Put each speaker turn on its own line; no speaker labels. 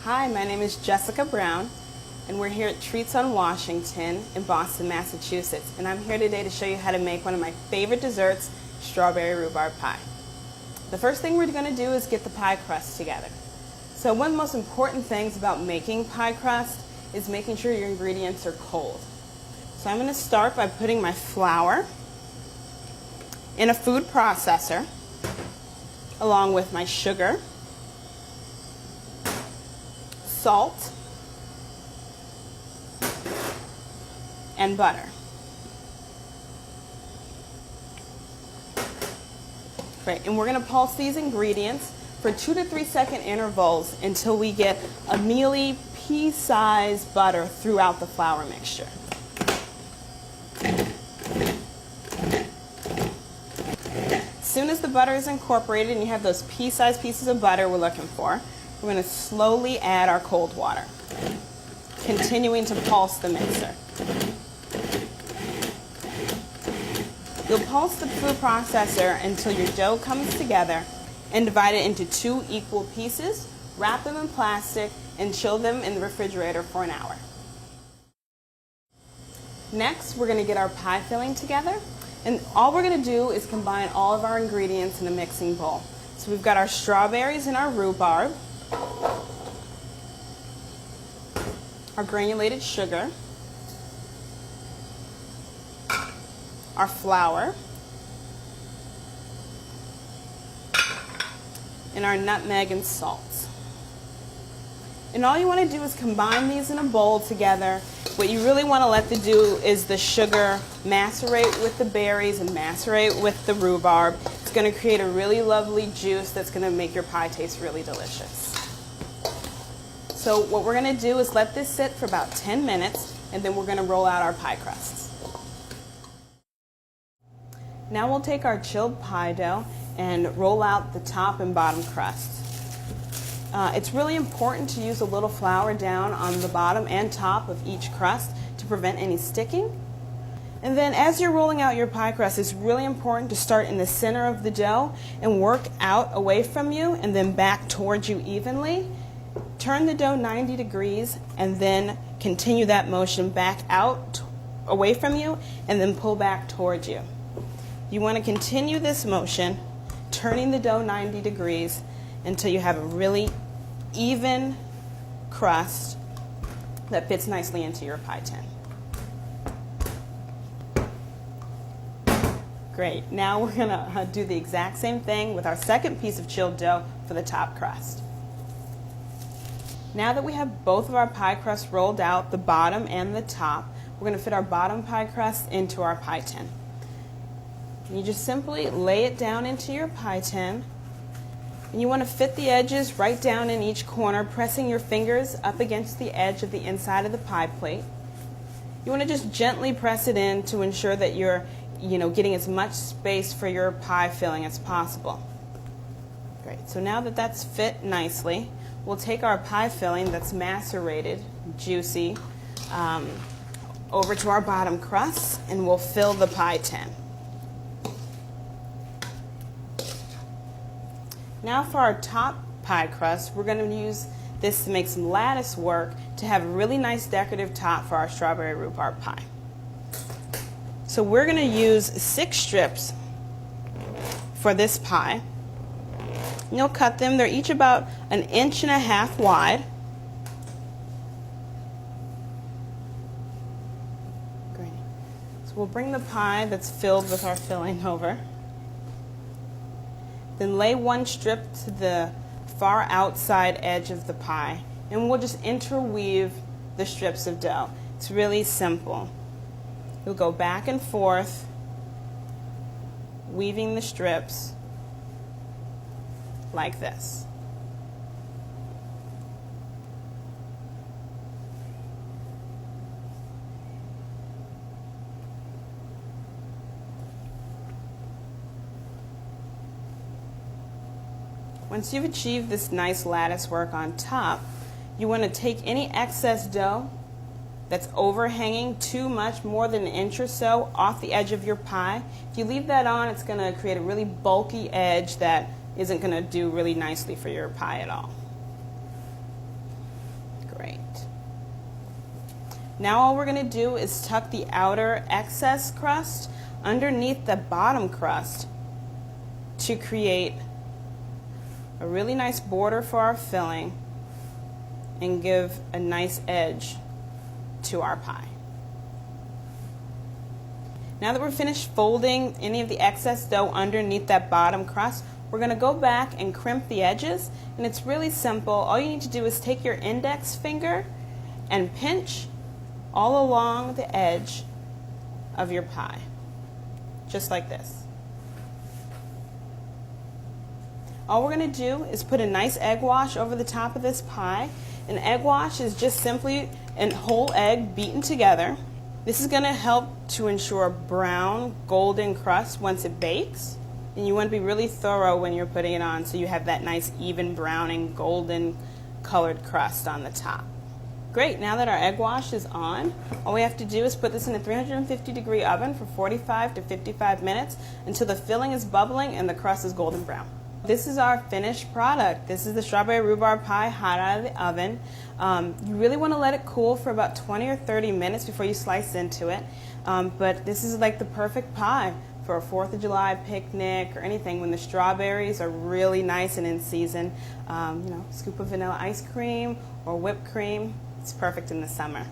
Hi, my name is Jessica Brown, and we're here at Treats on Washington in Boston, Massachusetts. And I'm here today to show you how to make one of my favorite desserts, strawberry rhubarb pie. The first thing we're going to do is get the pie crust together. So one of the most important things about making pie crust is making sure your ingredients are cold. So I'm going to start by putting my flour in a food processor along with my sugar, salt, and butter. Great, and we're going to pulse these ingredients for 2 to 3 second intervals until we get a mealy, pea-sized butter throughout the flour mixture. As soon as the butter is incorporated and you have those pea-sized pieces of butter we're looking for, we're going to slowly add our cold water, continuing to pulse the mixer. You'll pulse the food processor until your dough comes together and divide it into 2 equal pieces, wrap them in plastic, and chill them in the refrigerator for an hour. Next, we're going to get our pie filling together, and all we're going to do is combine all of our ingredients in a mixing bowl. So we've got our strawberries and our rhubarb, our granulated sugar, our flour, and our nutmeg and salt. And all you want to do is combine these in a bowl together. What you really want to let do is the sugar macerate with the berries and macerate with the rhubarb. It's going to create a really lovely juice that's going to make your pie taste really delicious. So what we're going to do is let this sit for about 10 minutes, and then we're going to roll out our pie crusts. Now we'll take our chilled pie dough and roll out the top and bottom crust. It's really important to use a little flour down on the bottom and top of each crust to prevent any sticking. And then as you're rolling out your pie crust, it's really important to start in the center of the dough and work out away from you and then back towards you evenly. Turn the dough 90 degrees and then continue that motion back out away from you and then pull back towards you. You want to continue this motion, turning the dough 90 degrees until you have a really even crust that fits nicely into your pie tin. Great. Now we're going to do the exact same thing with our second piece of chilled dough for the top crust. Now that we have both of our pie crusts rolled out, the bottom and the top, we're going to fit our bottom pie crust into our pie tin. You just simply lay it down into your pie tin, and you want to fit the edges right down in each corner, pressing your fingers up against the edge of the inside of the pie plate. You want to just gently press it in to ensure that you're getting as much space for your pie filling as possible. Great. So now that that's fit nicely, we'll take our pie filling that's macerated, juicy, over to our bottom crust, and we'll fill the pie tin. Now for our top pie crust, we're going to use this to make some lattice work to have a really nice decorative top for our strawberry rhubarb pie. So we're going to use 6 strips for this pie. And you'll cut them. They're each about 1.5 inches wide. Great. So we'll bring the pie that's filled with our filling over. Then lay 1 strip to the far outside edge of the pie, and we'll just interweave the strips of dough. It's really simple. You'll go back and forth, weaving the strips like this. Once you've achieved this nice lattice work on top, you want to take any excess dough that's overhanging too much, more than 1 inch or so, off the edge of your pie. If you leave that on, it's going to create a really bulky edge that isn't going to do really nicely for your pie at all. Great. Now all we're going to do is tuck the outer excess crust underneath the bottom crust to create a really nice border for our filling and give a nice edge to our pie. Now that we're finished folding any of the excess dough underneath that bottom crust, we're going to go back and crimp the edges, and it's really simple. All you need to do is take your index finger and pinch all along the edge of your pie, just like this. All we're going to do is put a nice egg wash over the top of this pie. An egg wash is just simply a whole egg beaten together. This is going to help to ensure brown, golden crust once it bakes. And you want to be really thorough when you're putting it on so you have that nice even brown and golden colored crust on the top. Great, now that our egg wash is on, all we have to do is put this in a 350-degree oven for 45 to 55 minutes until the filling is bubbling and the crust is golden brown. This is our finished product. This is the strawberry rhubarb pie hot out of the oven. You really want to let it cool for about 20 or 30 minutes before you slice into it. But this is like the perfect pie for a 4th of July picnic or anything when the strawberries are really nice and in season. Scoop of vanilla ice cream or whipped cream. It's perfect in the summer.